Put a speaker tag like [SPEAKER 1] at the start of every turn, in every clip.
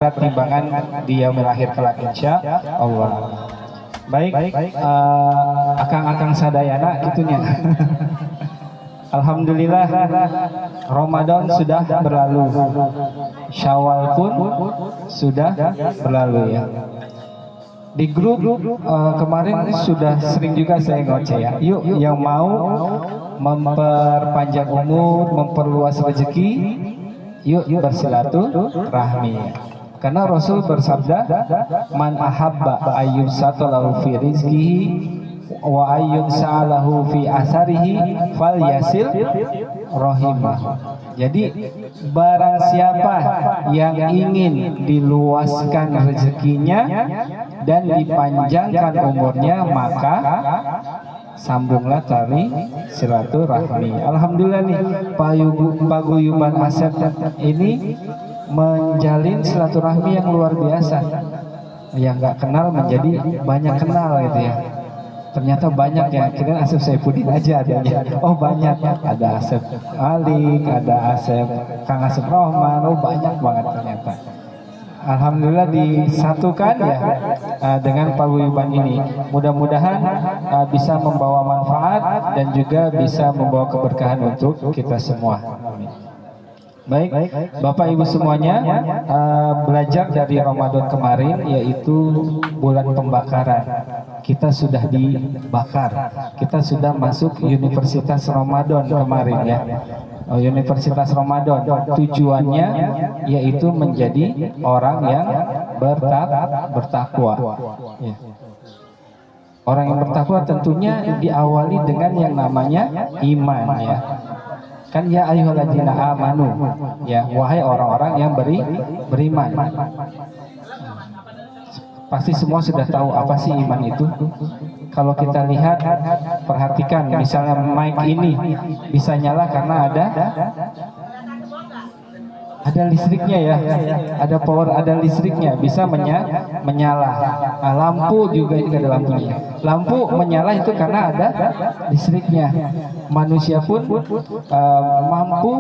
[SPEAKER 1] timbangan dia melahir kelak insya Allah. Baik, akang-akang sadayana gitunya. Alhamdulillah Ramadan sudah berlalu, Syawal pun sudah berlalu ya. Di grup kemarin sudah sering juga saya ngoceh ya. Yuk yang mau memperpanjang umur, memperluas rezeki, yuk bersilaturahmi. Karena Rasul bersabda, man ahabba ayyub satalahu fi rizkihi wa ayyun sa'alahu fi asarihi fal yasil rahimah. Jadi barang siapa yang ingin diluaskan rezekinya dan dipanjangkan umurnya, maka sambunglah tali silaturahmi. Alhamdulillah nih paguyuban Asep ini menjalin silaturahmi yang luar biasa. Yang nggak kenal menjadi banyak kenal gitu ya. Ternyata banyak ya, kira Asep Saifuddin aja adanya. Oh banyak, ada Asep Alik, ada Asep Kang Asep Rohman, oh banyak banget ternyata. Alhamdulillah disatukan ya dengan paguyuban ini. Mudah-mudahan bisa membawa manfaat dan juga bisa membawa keberkahan untuk kita semua. Amin. Baik, Bapak Ibu semuanya, belajar dari Ramadan kemarin yaitu bulan pembakaran. Kita sudah dibakar. Kita sudah masuk Universitas Ramadan kemarin ya. Universitas Ramadan tujuannya yaitu menjadi orang yang bertakwa. Ya. Orang yang bertakwa tentunya diawali dengan yang namanya iman ya. Kan ya ayyuhalladzina amanu ya, wahai orang-orang yang beriman. Pasti semua sudah tahu apa sih iman itu. Kalau kita lihat, perhatikan misalnya mic ini bisa nyala karena ada listriknya ya, ada power, ada listriknya, bisa menyala. Nah, lampu juga ini ada lampunya. Lampu menyala itu karena ada listriknya. Manusia pun mampu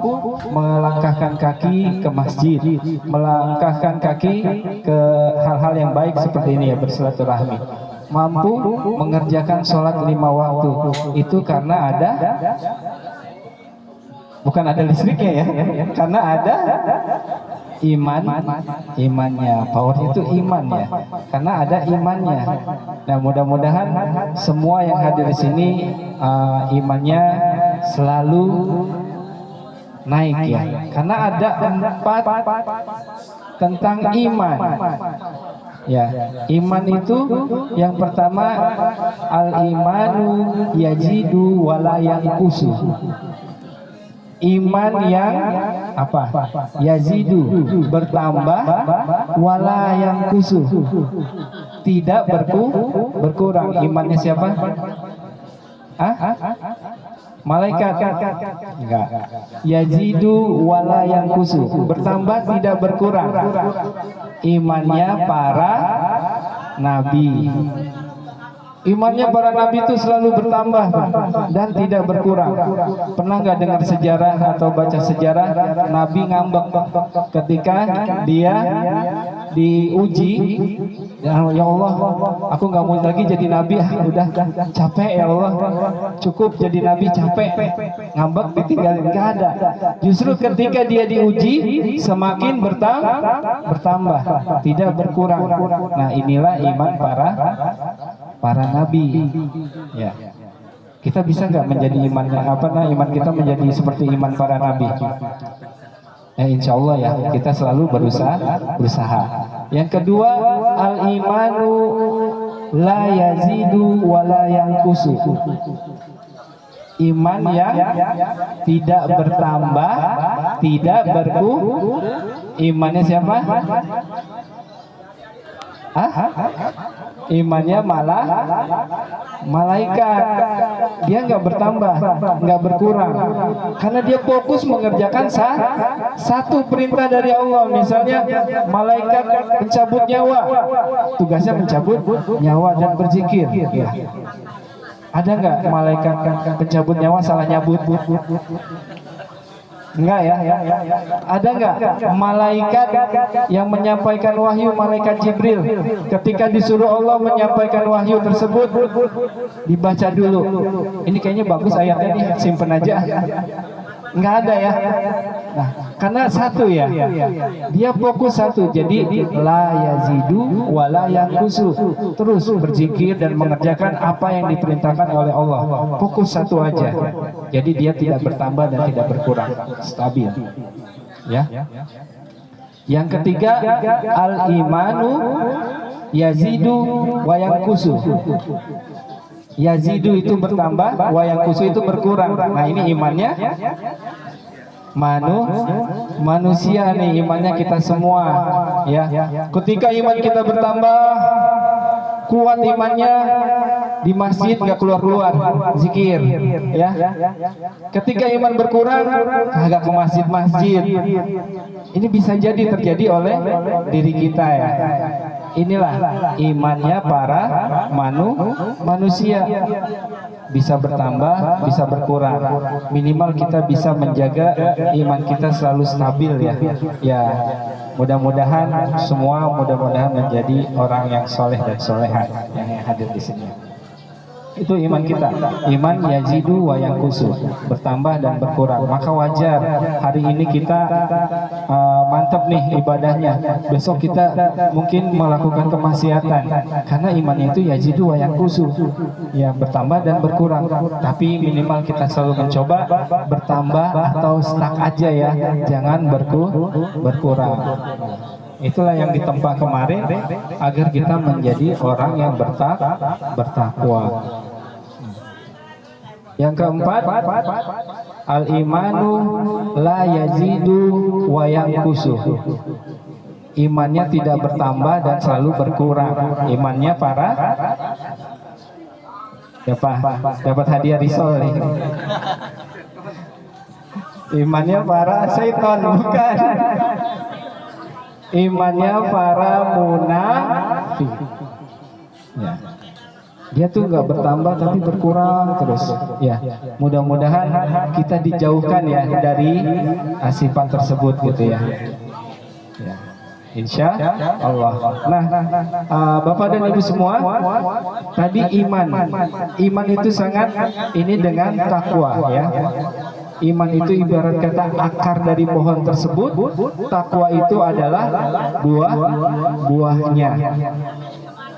[SPEAKER 1] melangkahkan kaki ke masjid, melangkahkan kaki ke hal-hal yang baik seperti ini ya, bersilaturahmi. Mampu mengerjakan sholat 5 waktu itu karena ada, bukan ada listriknya ya, karena ada imannya, powernya itu iman ya, karena ada imannya. Nah mudah-mudahan semua yang hadir di sini imannya selalu naik ya, karena ada 4 tentang iman. Ya, iman itu yang pertama al-imanu yajidu wala yanqusu. Iman yang apa? Yazidu, bertambah, wala yanqusu, tidak berkurang. Imannya siapa? Malaikat? Enggak. Yazidu wala yanqusu, bertambah tidak berkurang. Imannya para nabi. Imannya para nabi itu selalu bertambah dan tidak berkurang. Pernah nggak dengar sejarah atau baca sejarah Nabi ngambek ketika dia diuji? Ya Allah, aku nggak mau lagi jadi nabi, udah capek ya Allah, cukup jadi nabi, capek. Ngambek ditinggalin, nggak ada. Justru ketika dia diuji semakin bertambah, tidak berkurang. Nah inilah iman para nabi ya. Kita bisa nggak menjadi iman kita menjadi seperti iman para nabi? Insya Allah ya, kita selalu berusaha. Yang kedua, al-imanu la yazidu wa la yanqusu. Iman yang tidak bertambah, tidak berkurang. Imannya siapa? Imannya malah malaikat. Dia nggak bertambah, nggak berkurang, karena dia fokus mengerjakan satu perintah dari Allah. Misalnya malaikat pencabut nyawa, tugasnya mencabut nyawa dan berzikir ya. Ada nggak malaikat pencabut nyawa salah nyabut? Enggak ya? Ada enggak malaikat yang menyampaikan wahyu, malaikat Jibril, ketika disuruh Allah menyampaikan wahyu tersebut dibaca dulu. Ini kayaknya bagus ayatnya nih, simpen aja. Enggak ada ya. Nah, karena satu ya, dia fokus satu, jadi la yazidu wa la yanqusu, terus berzikir dan mengerjakan apa yang diperintahkan oleh Allah. Fokus satu aja, jadi dia tidak bertambah dan tidak berkurang, stabil. Ya. Yang ketiga, al imanu yazidu wa yanqusu. Yazidu itu bertambah, wa yanqusu itu berkurang. Nah, ini imannya manusia nih, imannya kita semua ya. Ketika iman kita bertambah, kuat imannya, di masjid nggak keluar zikir ya. Ketika iman berkurang, kagak ke masjid. Ini bisa jadi terjadi oleh diri kita ya. Inilah imannya para manusia, bisa bertambah, bisa berkurang. Minimal kita bisa menjaga iman kita selalu stabil ya. Ya, mudah-mudahan semua menjadi orang yang soleh dan soleha yang hadir di sini. Itu iman kita, iman yazidu wa yanqusu, bertambah dan berkurang. Maka wajar hari ini kita mantap nih ibadahnya, besok kita mungkin melakukan kemaksiatan, karena imannya itu yazidu wa yanqusu, ya bertambah dan berkurang. Tapi minimal kita selalu mencoba bertambah atau stuck aja ya, jangan berkurang. Itulah yang ditempa kemarin, agar kita menjadi orang yang bertakwa. Yang keempat, al-imanu la yazidu wa yanqusu. Imannya tidak bertambah dan selalu berkurang. Imannya para dapat hadiah risol nih. Imannya para setan, bukan. Imannya para munafik. Ya. Dia tuh nggak bertambah tapi berkurang terus. Ya, mudah-mudahan kita dijauhkan ya dari sifat tersebut gitu ya. Ya. Insya Allah. Nah, Bapak dan Ibu semua, tadi iman itu sangat ini dengan takwa ya. Iman itu ibarat kata akar dari pohon tersebut, takwa itu adalah buahnya.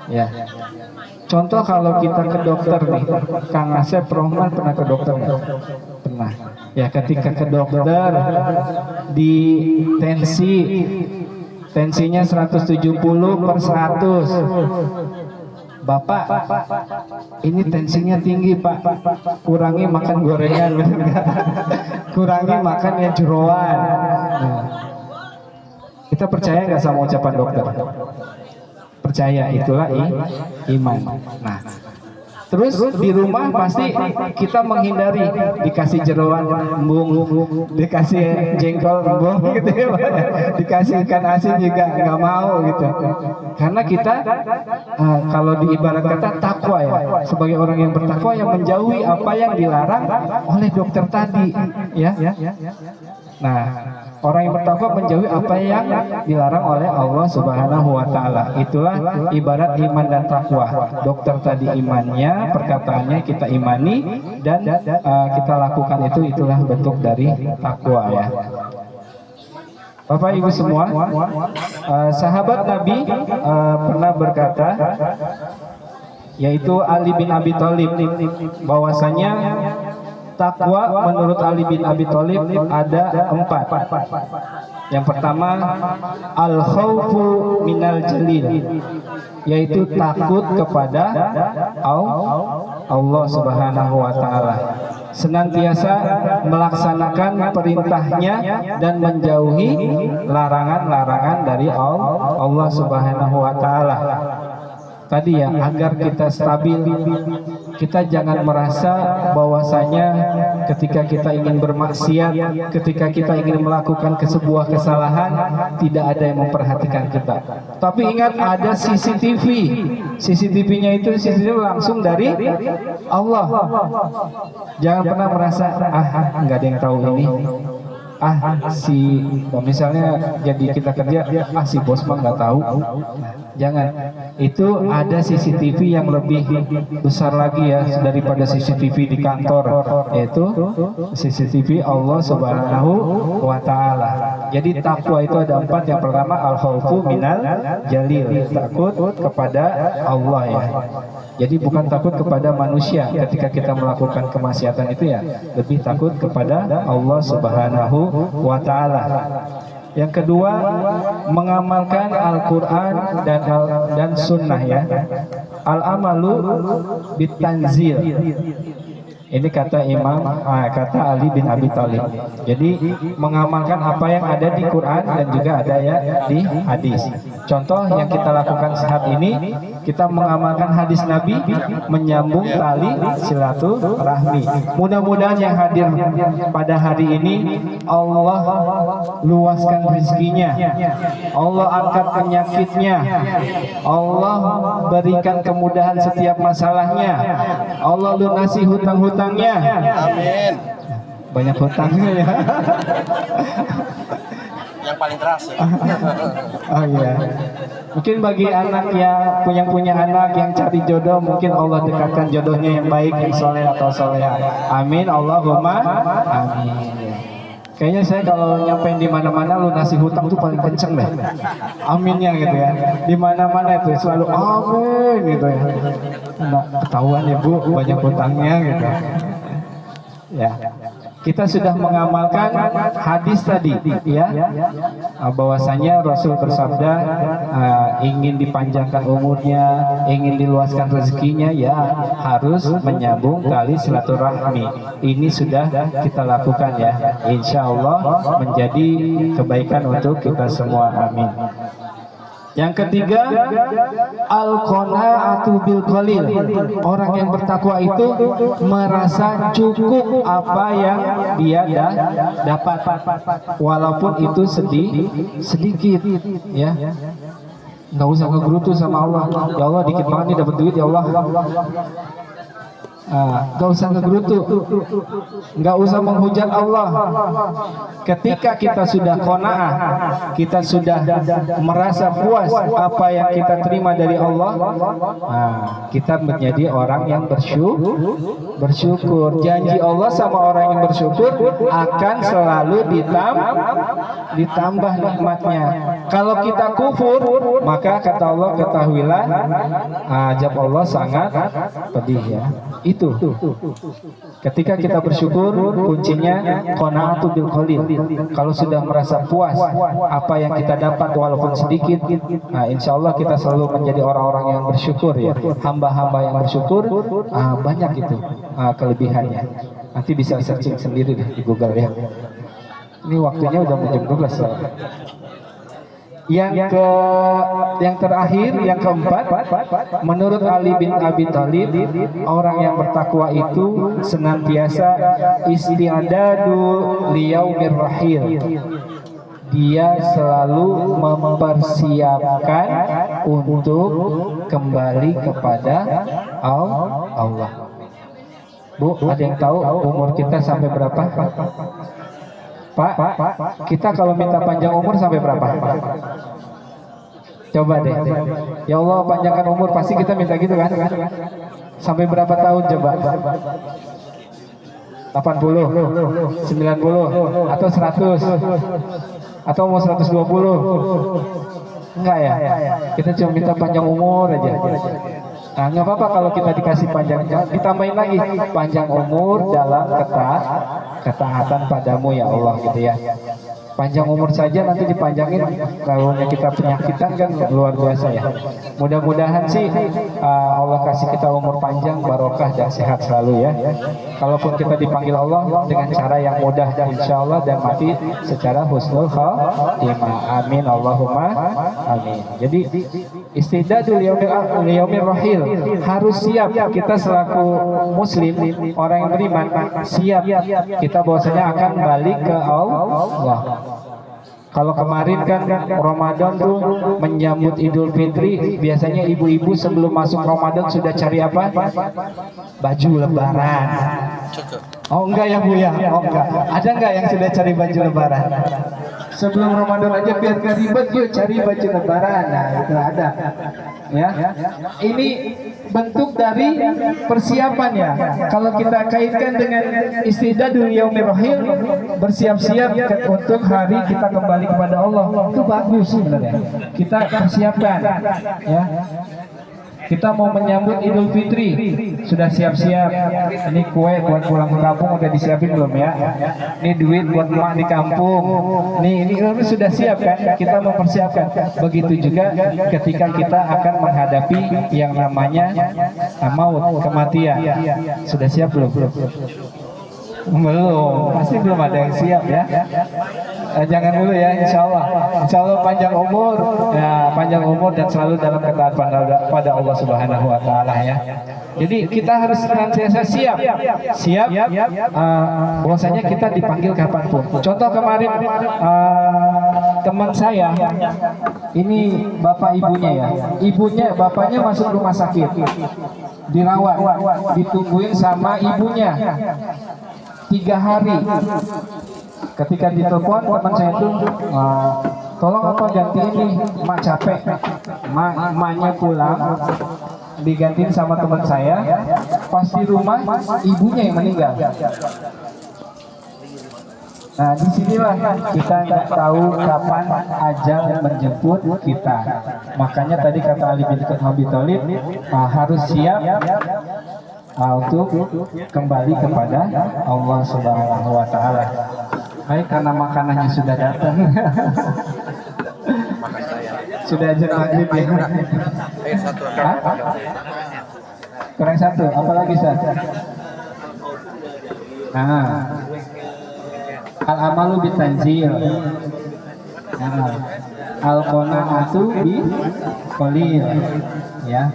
[SPEAKER 1] Ya. Contoh kalau kita ke dokter nih, Kang Asep Rohman pernah ke dokter nggak? Pernah. Ya, ketika ke dokter di tensinya 170/100. Bapak, ini tensinya tinggi Pak, kurangi makan gorengan, kurangi makan yang jeroan. Nah, kita percaya nggak sama ucapan dokter? Percaya, itulah iman. Nah, terus di rumah pasti kita menghindari dikasih jeroan embung, dikasih jengkol embung gitu ya, dikasih ikan asin juga nggak mau gitu. Karena kita kalau diibarat kata takwa ya, sebagai orang yang bertakwa yang menjauhi apa yang dilarang oleh dokter tadi ya. Nah, orang yang bertakwa menjauhi apa yang dilarang oleh Allah Subhanahu wa taala. Itulah ibarat iman dan takwa. Dokter tadi imannya, perkataannya kita imani dan kita lakukan itulah bentuk dari takwa ya. Bapak Ibu semua, sahabat Nabi pernah berkata, yaitu Ali bin Abi Thalib, bahwasanya takwa menurut Ali bin Abi Thalib ada 4. Yang pertama, al-khawfu minal jalil, yaitu takut kepada Allah Subhanahu wa taala, senantiasa melaksanakan perintahnya dan menjauhi larangan-larangan dari Allah Subhanahu wa taala. Tadi ya, agar kita stabil, kita jangan merasa bahwasanya ketika kita ingin bermaksiat, ketika kita ingin melakukan sebuah kesalahan, tidak ada yang memperhatikan kita. Tapi ingat, ada CCTV. CCTV-nya itu CCTV langsung dari Allah. Jangan pernah merasa, nggak ada yang tahu ini. si misalnya jadi kita kerja si bos mah nggak tahu. Jangan, itu ada CCTV yang lebih besar lagi ya daripada CCTV di kantor, yaitu CCTV Allah Subhanahu wa Ta'ala. Jadi takwa itu ada 4. Yang pertama al-khaufu minal jalil, takut kepada Allah ya. Jadi bukan takut kepada manusia ketika kita melakukan kemaksiatan itu ya, lebih takut kepada Allah Subhanahu wa Ta'ala. Yang kedua, mengamalkan Al-Quran dan Sunnah ya. Al-amalu bitanzil. Ini kata kata Ali bin Abi Thalib. Jadi mengamalkan apa yang ada di Quran dan juga ada ya di hadis. Contoh yang kita lakukan saat ini, kita mengamalkan hadis Nabi, menyambung tali silaturahmi. Mudah-mudahan yang hadir pada hari ini Allah luaskan rezekinya, Allah angkat penyakitnya, Allah berikan kemudahan setiap masalahnya, Allah lunasi hutang-hutangnya.
[SPEAKER 2] Amin.
[SPEAKER 1] Banyak hutangnya ya.
[SPEAKER 2] Yang paling terasa.
[SPEAKER 1] Oh iya. Mungkin bagi anak yang punya anak yang cari jodoh, mungkin Allah dekatkan jodohnya yang baik, yang soleh atau soleha. Amin. Allahumma amin. Kayaknya saya kalau nyampein di mana-mana lunasi hutang tuh paling kenceng deh. Aminnya gitu ya. Di mana-mana itu selalu amin gitu ya. Nah, ketahuan ya Bu, banyak hutangnya gitu. Ya. Kita sudah mengamalkan hadis tadi ya, bahwasanya Rasul bersabda ingin dipanjangkan umurnya, ingin diluaskan rezekinya ya harus menyambung tali silaturahmi. Ini sudah kita lakukan ya, insya Allah menjadi kebaikan untuk kita semua, amin. Yang ketiga, al-qanaatu bil qalil. Orang yang bertakwa itu merasa cukup apa yang dia dapat, walaupun itu sedikit ya. Nggak usah ngegerutu sama Allah. Ya Allah, dikit banget nih dapat duit ya Allah. Gak usah ngegerutu, gak usah menghujat Allah. Ketika kita sudah qanaah, kita sudah merasa puas apa yang kita terima dari Allah, kita menjadi orang yang bersyukur. Janji Allah sama orang yang bersyukur akan selalu ditambah nikmatnya. Kalau kita kufur, maka kata Allah, ketahuilah azab Allah sangat pedih ya. Itu ketika kita bersyukur, kuncinya qanaatu bil qalil. Kalau sudah merasa puas apa yang kita dapat walaupun sedikit, insya Allah kita selalu menjadi orang-orang yang bersyukur ya. Hamba-hamba yang bersyukur banyak itu kelebihannya. Nanti bisa searching sendiri deh di Google ya. Ini waktunya udah mau jam 12 ya. Yang terakhir, yang keempat, menurut Ali bin Abi Thalib, orang yang bertakwa itu senantiasa isti'dadu liyaumir rahil. Dia selalu mempersiapkan untuk kembali kepada Allah. Bu, ada yang tahu umur kita sampai berapa? Pak, kita kalau minta panjang umur sampai berapa? Coba deh. Ya Allah, panjangkan umur, pasti kita minta gitu kan? Sampai berapa tahun coba? 80, 90, atau 100, atau mau 120? Enggak ya? Kita cuma minta panjang umur aja. Nah, nggak apa-apa kalau kita dikasih panjang, ditambahin lagi panjang umur dalam ketaatan padamu ya Allah gitu ya. Panjang umur saja nanti dipanjangin kalau kita penyakitan kan luar biasa ya. Mudah-mudahan sih Allah kasih kita umur panjang, barokah dan sehat selalu ya. Kalaupun kita dipanggil Allah dengan cara yang mudah insya Allah, dan mati secara husnul khatimah. Amin Allahumma amin. Jadi istidadul yaumir rahil, harus siap kita selaku muslim, orang yang beriman, siap kita bahwasanya akan balik ke Allah. Kalau kemarin kan Ramadan tuh menyambut Idul Fitri, biasanya ibu-ibu sebelum masuk Ramadan sudah cari apa? Baju lebaran. Oh enggak ya Bu ya? Oh enggak. Ada enggak yang sudah cari baju lebaran? Sebelum Ramadan aja biar gak ribet, yuk cari baju lebaran. Nah itu ada. Ya, ini bentuk dari persiapan ya. Kalau kita kaitkan dengan istidadul yaumir rahil, bersiap-siap untuk hari kita kembali kepada Allah, itu bagus sebenarnya. Kita persiapkan ya. Kita mau menyambut Idul Fitri, sudah siap-siap. Ini kue buat pulang ke kampung udah disiapin belum ya? Ini duit buat emak di kampung. Ini sudah siap kan? Kita mempersiapkan. Begitu juga ketika kita akan menghadapi yang namanya maut, kematian. Sudah siap belum? Belum, pasti belum ada yang siap ya. Jangan dulu ya, insya Allah panjang umur, ya panjang umur dan selalu dalam ketaatan pada Allah Subhanahu Wa Taala ya. Jadi kita harus senantiasa siap, bahwasanya kita dipanggil kapanpun. Contoh kemarin teman saya, ini bapak ibunya ya, bapaknya masuk rumah sakit, dirawat, ditungguin sama ibunya 3 hari. Ketika ditelepon teman saya itu, tolong apa ganti ini, mak capek. Maknya pulang, digantiin sama teman saya. Pas di rumah, ibunya yang meninggal. Nah disinilah kita nggak tahu kapan ajal menjemput kita. Makanya tadi kata Ali bin Abi Thalib, harus siap untuk kembali kepada Allah Subhanahu Wa Taala. Baik, karena makanannya sudah datang. Sudah ajar maghrib ya. Kurang satu, apalagi Ustaz? Nah, al-amalu bitanzil. Nah, al-qanaatu bi qalil. Ya.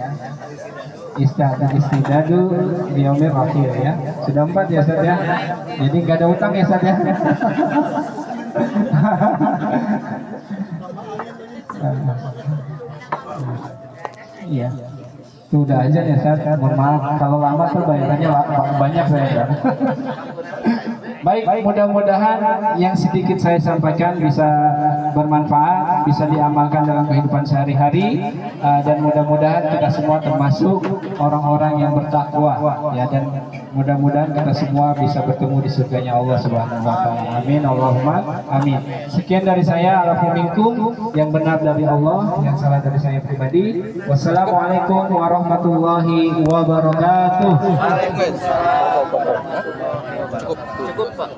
[SPEAKER 1] Istidadu biyaumir akhir ya. Sudah 4 ya Ustaz ya. Jadi nggak ada utang ya Ustaz ya. Iya. Sudah aja ya Ustaz. Mohon maaf kalau lama tuh bayarannya banyak saya. Baik, mudah-mudahan yang sedikit saya sampaikan bisa bermanfaat, bisa diamalkan dalam kehidupan sehari-hari, dan mudah-mudahan kita semua termasuk orang-orang yang bertakwa ya, dan mudah-mudahan kita semua bisa bertemu di surganya Allah Subhanahu Wa Taala. Amin, Allahumma amin. Sekian dari saya, alhamdulillah, yang benar dari Allah, yang salah dari saya pribadi. Wassalamualaikum warahmatullahi wabarakatuh.
[SPEAKER 2] Waalaikumsalam. Cukup Pak.